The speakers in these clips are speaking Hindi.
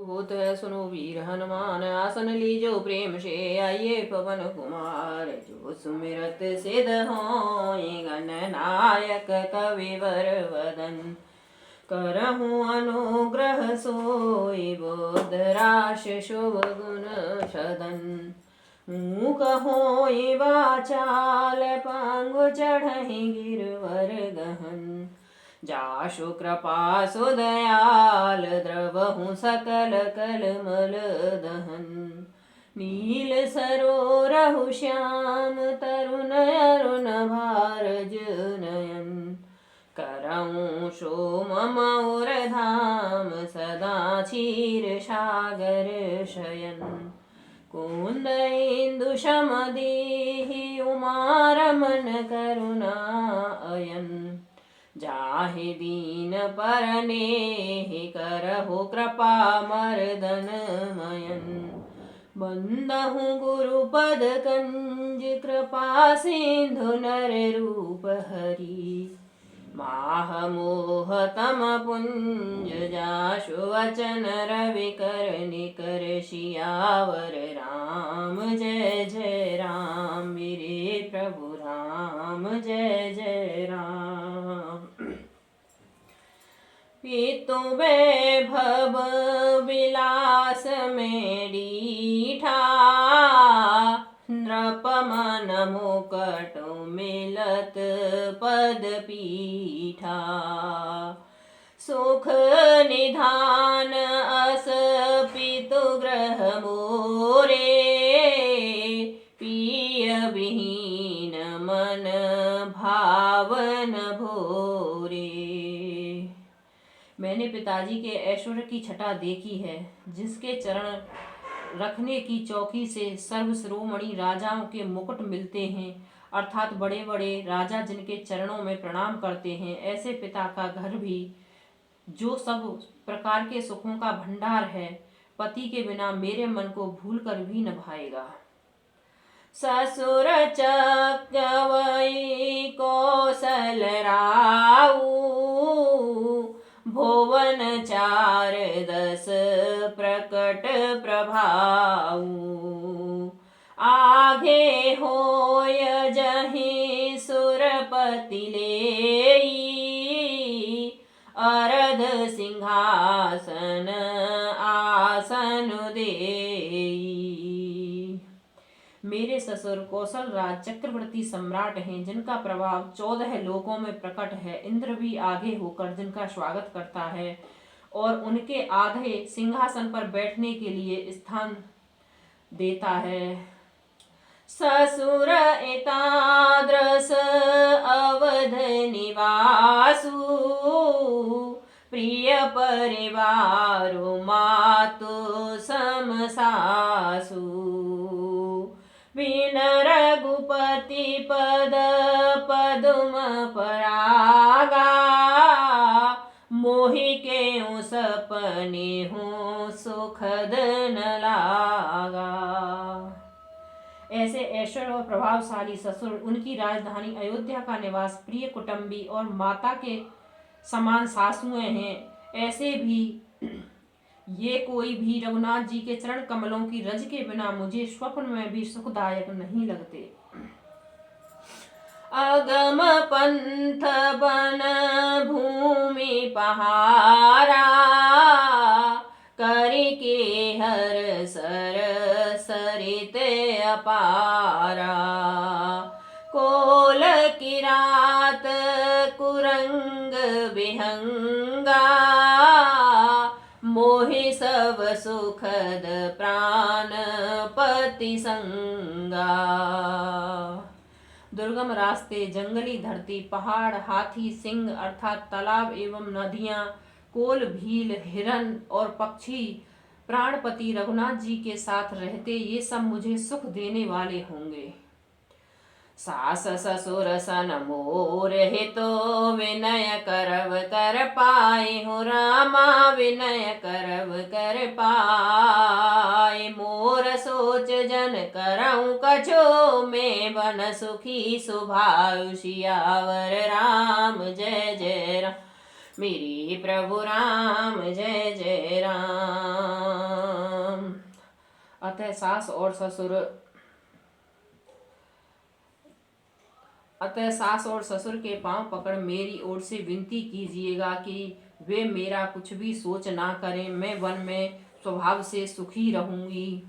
होत है सुनो वीर हनुमान, आसन लीजो प्रेम से, आइए पवन कुमार। जो सुमिरत सिद्ध होय गणनायक कविवर वदन, करहूँ अनुग्रह सोई बोध राश शुभ गुण सदन। मूक होई वाचाल पांगु चढ़हि गिरवर गहन, जाशु कृपा सुदयाल द्रवहु सकल कलमल दहन। नील सरोरहु श्याम तरुण अरुण भारज नयन, करऊँ सोम मौर धाम सदा क्षीर सागर शयन। कुंद इंदु सम दीहि उमा रमन करुणा अयन, जाहि दीन परनेहि करहु कृपा मर्दन मयन। बंदहु गुरुपद कंज कृपा सिंधु नर रूप हरि, माह मोह तम पुंज जाशु वचन रवि कर निकर। सियावर राम जय जय राम, मेरे प्रभु राम जय जय राम। पीतु वैभव विलास में डीठा, नृपमन मुकट मिलत पद पीठा। सुख निधान अस पितु ग्रह मोरे, पिय विहीन मन भावन भोरे। मैंने पिताजी के ऐश्वर्य की छटा देखी है, जिसके चरण रखने की चौकी से सर्व शिरोमणि राजाओं के मुकुट मिलते हैं, अर्थात बड़े बड़े राजा जिनके चरणों में प्रणाम करते हैं। ऐसे पिता का घर भी, जो सब प्रकार के सुखों का भंडार है, पति के बिना मेरे मन को भूल कर भी न भाएगा। ससुर चक्रवई कौशल राऊ, भुवन चार दस प्रकट प्रभाऊ। आगे होय जहि सुरपति लेई, अरध सिंहासन आसन देई। मेरे ससुर कौशल राज चक्रवर्ती सम्राट हैं, जिनका प्रभाव 14 लोकों में प्रकट है। इंद्र भी आगे होकर जिनका स्वागत करता है और उनके आधे सिंहासन पर बैठने के लिए स्थान देता है। ससुर एतादृश अवध निवासु, प्रिय परिवारु मातु सम सासु। बिन रघुपति पद पदुम परागा, मोहि के सपने हूँ सुखद न लागा। ऐसे ऐश्वर्य और प्रभावशाली ससुर, उनकी राजधानी अयोध्या का निवास, प्रिय कुटुंबी और माता के समान सासुएं हैं। ऐसे भी ये कोई भी रघुनाथ जी के चरण कमलों की रज के बिना मुझे स्वप्न में भी सुखदायक नहीं लगते। अगम पंथ बन भूमि पहारा, करके हर सर सरित अपारा। कोल किरात कुरंग विहंगा, मोहि सब सुखद प्राण पति संगा। दुर्गम रास्ते, जंगली धरती, पहाड़, हाथी, सिंह अर्थात तालाब एवं नदियां, कोल, भील, हिरन और पक्षी प्राणपति रघुनाथ जी के साथ रहते, ये सब मुझे सुख देने वाले होंगे। सास ससुर सन मोर हितो, विनय करव कर पाए हो रामा, विनय करव कर पाए। मोर सोच जन करऊं कछो, में बन सुखी सुभाउ। सियावर राम जय जय राम, मेरे प्रभु राम जय जय राम। अतः सास और ससुर के पांव पकड़ मेरी ओर से विनती कीजिएगा कि वे मेरा कुछ भी सोच ना करें। मैं वन में स्वभाव से सुखी रहूंगी।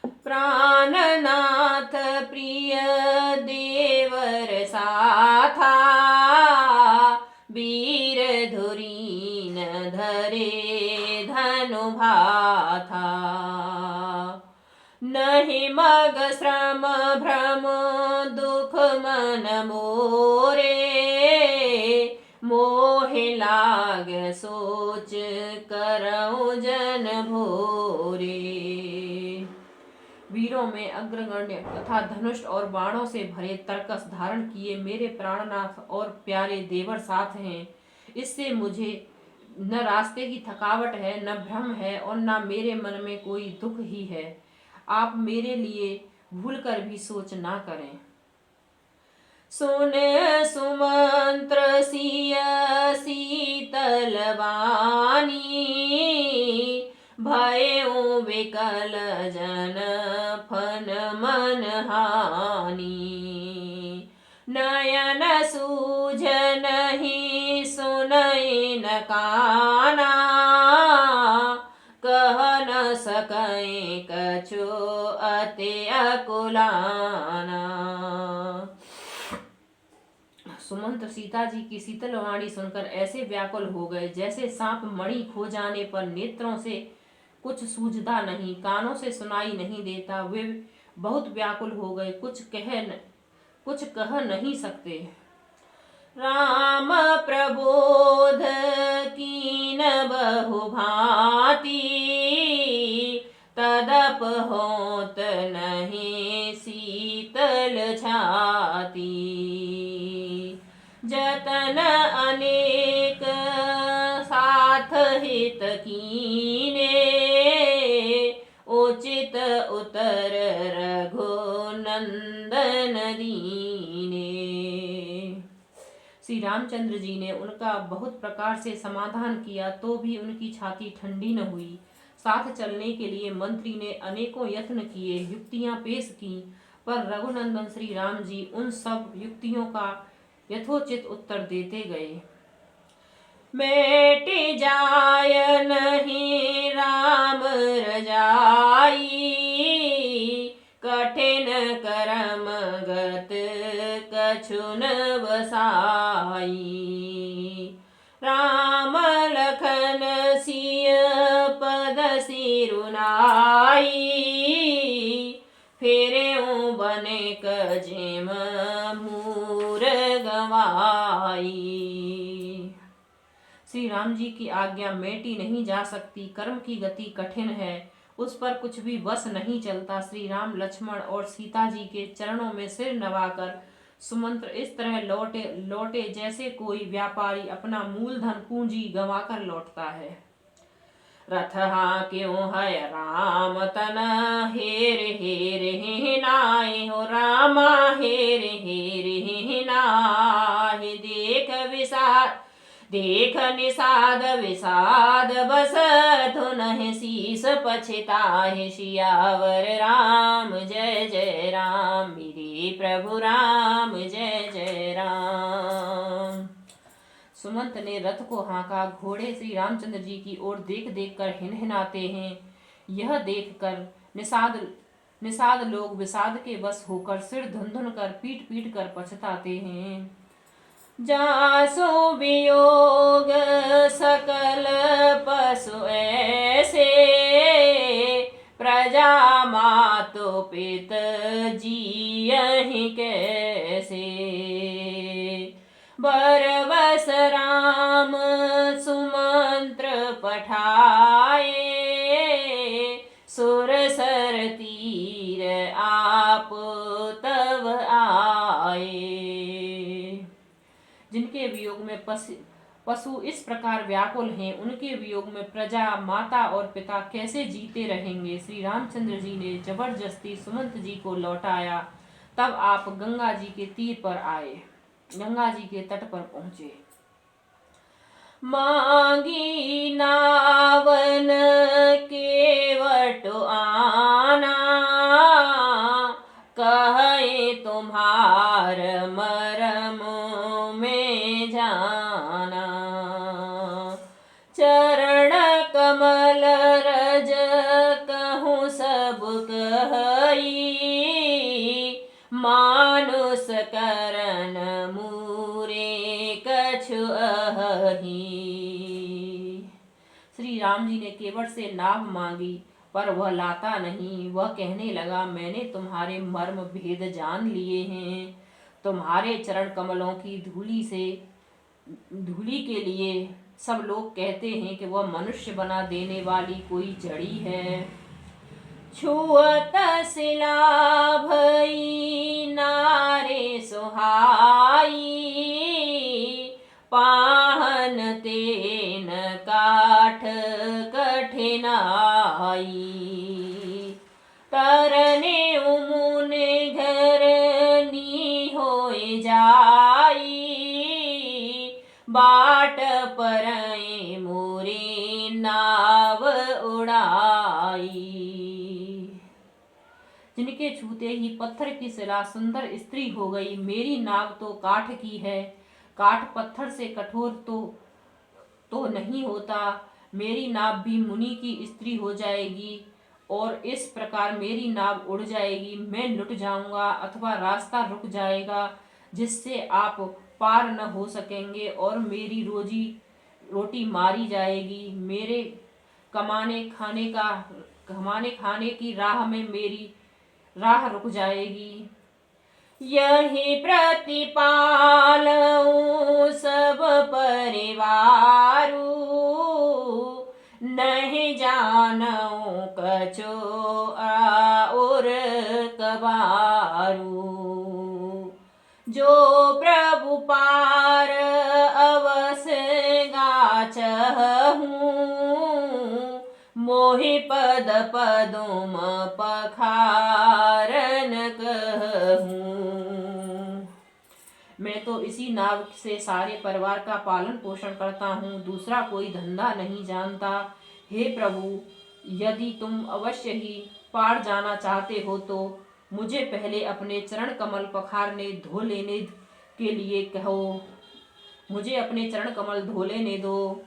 प्राणनाथ प्रिय देवर साथा, वीर धुरी न धरे धनु भाथा। नहीं मग श्रम भ्रम दुख मन मोरे, मोहे लाग सोच करऊं जन भोरे। वीरों में अग्रगण्य तथा धनुष और बाणों से भरे तरकस धारण किए मेरे प्राणनाथ और प्यारे देवर साथ हैं। इससे मुझे न रास्ते की थकावट है, न भ्रम है और न मेरे मन में कोई दुख ही है। आप मेरे लिए भूल कर भी सोच ना करें। सुन सुमंत्र सिय शीतल वाणी, भयो विकल जन फन मन हानि। नयन सूझ नहीं सुनई न काना, कह न सकै कछु अति अकुलाना। सुमंत्र सीता जी की शीतल वाणी सुनकर ऐसे व्याकुल हो गए जैसे सांप मणि खो जाने पर नेत्रों से कुछ सूझता नहीं, कानों से सुनाई नहीं देता। वे बहुत व्याकुल हो गए, कुछ कह नहीं सकते। राम प्रबोध कीन बहु भांति, तदप होत नहीं शीतल छाती। जतन अनेक साथ हित कीने, उचित उतर रघुनंदन दीने। श्री रामचंद्र जी ने उनका बहुत प्रकार से समाधान किया तो भी उनकी छाती ठंडी न हुई। साथ चलने के लिए मंत्री ने अनेकों यत्न किए, युक्तियां पेश की, पर रघुनंदन श्री राम जी उन सब युक्तियों का यथोचित उत्तर देते गए। मेटि जाय नहीं राम रजाई, कठिन करम गत कछु न बसाई। राम लखन सिय पद सिरुनाई, फेरे बने कजिम मूर गवाई। श्री राम जी की आज्ञा मेटी नहीं जा सकती, कर्म की गति कठिन है, उस पर कुछ भी बस नहीं चलता। श्री राम लक्ष्मण और सीता जी के चरणों में सिर नवाकर सुमंत्र इस तरह लौटे जैसे कोई व्यापारी अपना मूलधन पूंजी गंवाकर लौटता है। रथ क्यों है राम तन हेर हेर नाय हो, रामा हेर हेर नाय। देख निषाद विषाद बस धुन शीस पछताहि। सियावर राम जय जय राम, मेरे प्रभु राम जय जय राम। सुमंत ने रथ को हाँका। घोड़े श्री रामचंद्र जी की ओर देख देख कर हिनहिनाते हैं। यह देखकर निषाद लोग विषाद के वश होकर सिर धुन कर पीट पीट कर पछताते हैं। जासु वियोग सकल पशु ऐसे, प्रजा मातु पित जियहि कैसे। बरबस राम सुमंत्र पठाए, सुरसर तीर आप तब आए। जिनके वियोग में पशु इस प्रकार व्याकुल हैं, उनके वियोग में प्रजा माता और पिता कैसे जीते रहेंगे। श्री रामचंद्र जी ने जबरदस्ती सुमंत जी को लौटाया। तब आप गंगा जी के तीर पर आए, गंगा जी के तट पर पहुंचे। मांगी नावन केवट आना, कहे तुम्हार मरम में जाना। चरण कमल रज कहूँ सब कही, मानुष करन मूरे कछु अहि। श्री राम जी ने केवट से नाव मांगी, पर वह लाता नहीं। वह कहने लगा, मैंने तुम्हारे मर्म भेद जान लिए हैं। तुम्हारे चरण कमलों की धूली के लिए सब लोग कहते हैं कि वह मनुष्य बना देने वाली कोई जड़ी है। छुअत शिला भई नारे सुहाई, पाहन तेन काठ कठिनाई। तरने उमुने घर नी होए जाई, बाट परए मोरे नाव उड़ाई। जिनके छूते ही पत्थर की शिला सुंदर स्त्री हो गई। मेरी नाव तो काठ की है, काठ पत्थर से कठोर तो नहीं होता। मेरी नाव भी मुनि की स्त्री हो जाएगी और इस प्रकार मेरी नाव उड़ जाएगी। मैं लुट जाऊंगा अथवा रास्ता रुक जाएगा, जिससे आप पार न हो सकेंगे और मेरी रोटी मारी जाएगी। मेरे कमाने खाने की राह में मेरी राह रुक जाएगी। यही प्रतिपालऊं सब परिवारू, नहीं जानऊं कछु और कबारू। जो प्रभु पार अवश्य गाचहूँ, मोहि पद पदुम पखारन कहूँ। मैं तो इसी नाव से सारे परिवार का पालन पोषण करता हूँ, दूसरा कोई धंधा नहीं जानता। हे प्रभु, यदि तुम अवश्य ही पार जाना चाहते हो तो मुझे पहले अपने चरण कमल पखारने धो लेने के लिए कहो। मुझे अपने चरण कमल धो लेने दो।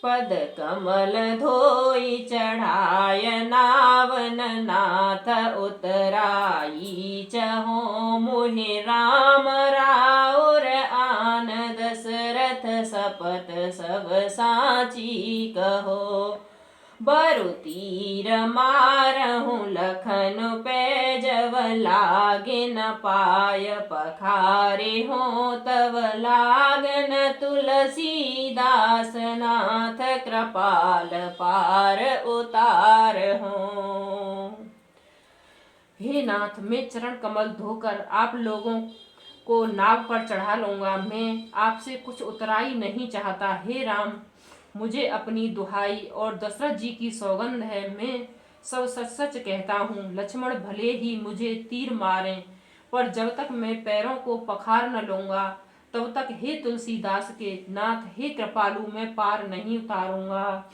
पद कमल धोई चढ़ाय नावन नाथ उतराई, चहो मुहि राम राउर आन दशरथ सपत सब साची कहो। बरु तीर मारहूँ लखन पे, जब लागे न पाय पखारे हो, तब लागन तुलसीदास नाथ कृपाल पार उतार हो। हे नाथ, मैं चरण कमल धोकर आप लोगों को नाव पर चढ़ा लूंगा। मैं आपसे कुछ उतराई नहीं चाहता। हे राम, मुझे अपनी दुहाई और दशरथ जी की सौगंध है, मैं सब सच सच कहता हूँ। लक्ष्मण भले ही मुझे तीर मारें, पर जब तक मैं पैरों को पखार न लूंगा तब तक हे तुलसीदास के नाथ, हे कृपालु, मैं पार नहीं उतारूंगा।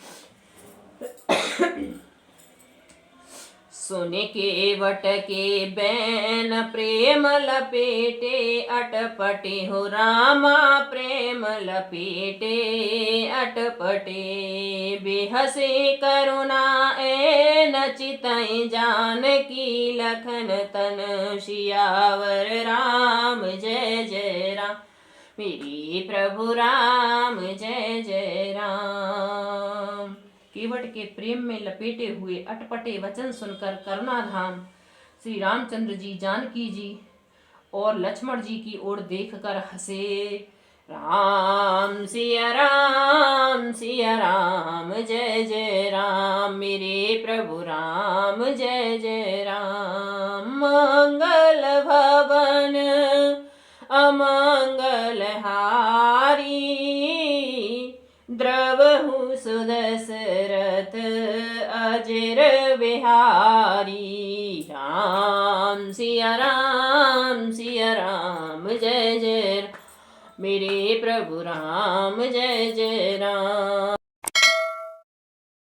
सुने केवट के बैन प्रेम लपेटे, अटपटे हो रामा प्रेम लपेटे अटपटे। बेहसे करुणा ऐन चितई जानकी, लखन तन सियावर राम जय जय राम। मेरे प्रभु राम जय जय राम। केवट के प्रेम में लपेटे हुए अटपटे वचन सुनकर करुणाधाम श्री रामचंद्र जी जानकी जी और लक्ष्मण जी की ओर देखकर हंसे। राम सिया राम जय जय राम, मेरे प्रभु राम जय जय राम। मंगल भवन अमंगल हारी, द्रवहु सुदशरथ अजर बिहारी। राम सिया राम जय जय मेरे प्रभु राम जय जय राम।